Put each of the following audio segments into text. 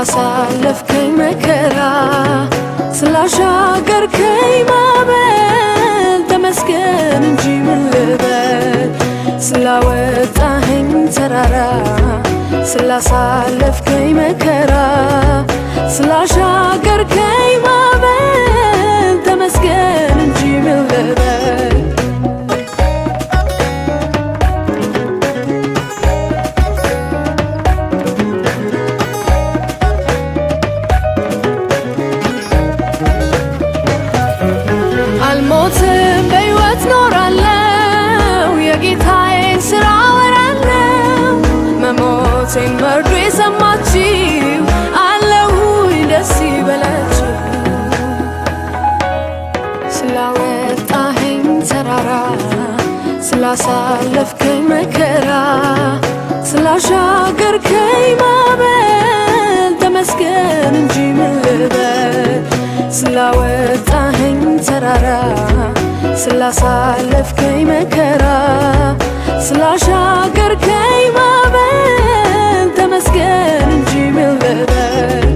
ስላሳለፍከኝ መከራ ስላሻገርከኝ ማዕበል ተመስገን እንጂ ምን ልበል ስላወጣኸኝ ተራራ ስላሳለፍከኝ መከራ ስላሻገርከኝ ማዕበል ተመስገን እንጂ ምን ልበል አልሞትም በሕይወት ኖራለሁ የጌታዬን ሥራ አወራለሁ መሞቴን መርዶ የሰማችሁ አለሁኝ ደስ ይበላችሁ ስላወጣኸኝ ተራራ ስላሳለፍከኝ መከራ ስላሻገርከኝ ማዕበል ተመስገን እንጂ ምን ልበል ስላወጣኸኝ ተራራ ስላሳለፍከኝ መከራ ስላሻገርከኝ ማዕበል ተመስገን እንጂ ምን ልበል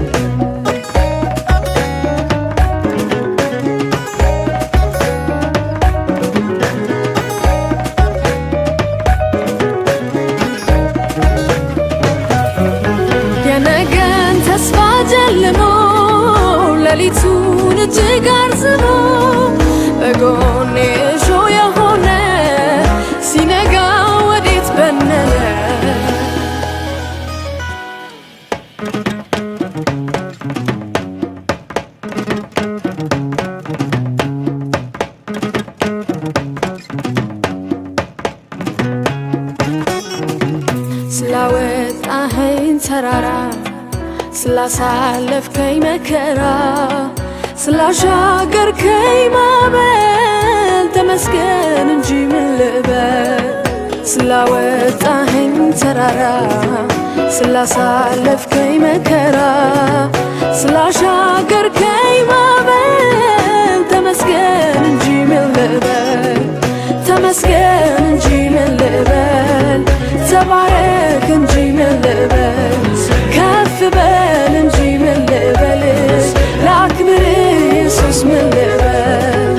የነገን ተስፋ ጀልሞ ሌሊቱን እጅግ አርዝሞ በጎኔ እሾህ የሆነ ሲነጋ ወዴት በነነ ስላወጣኸኝ ተራራ ስላሳለፍከኝ መከራ ስላሻገርከኝ ማዕበል ተመስገን እንጂ ምን ልበል ስላወጣኸኝ ተራራ ስላሳለፍከኝ መከራ ስላሻገርከኝ ማዕበል ተመስገን እንጂ ምን ልበል ተመስገን እንጂ ምን ልበል ተባረክ እንጂ ምን ልበል ከፍ በል እንጂ ምን ልበል ላክብር ኢየሱስ ምን ልበል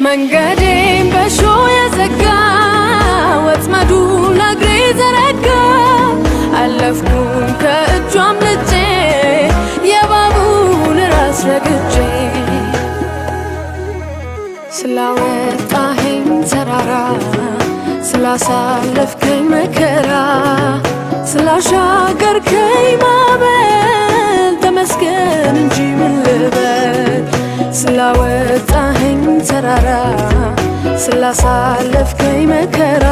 መንገዴን በእሾህ የዘጋ ወጥመዱ ለእግሬ ዘረጋ አለፍኩኝ ከእጁ አምልጬ የእባቡን ራስ ረግጬ ስላወጣኸኝ ተራራ ስላሳለፍከኝ መከራ ስላሻገርከኝ ማዕበል ተመስገን እንጂ ምን ልበል ስላወጣኸኝ ተራራ ስላሳለፍከኝ መከራ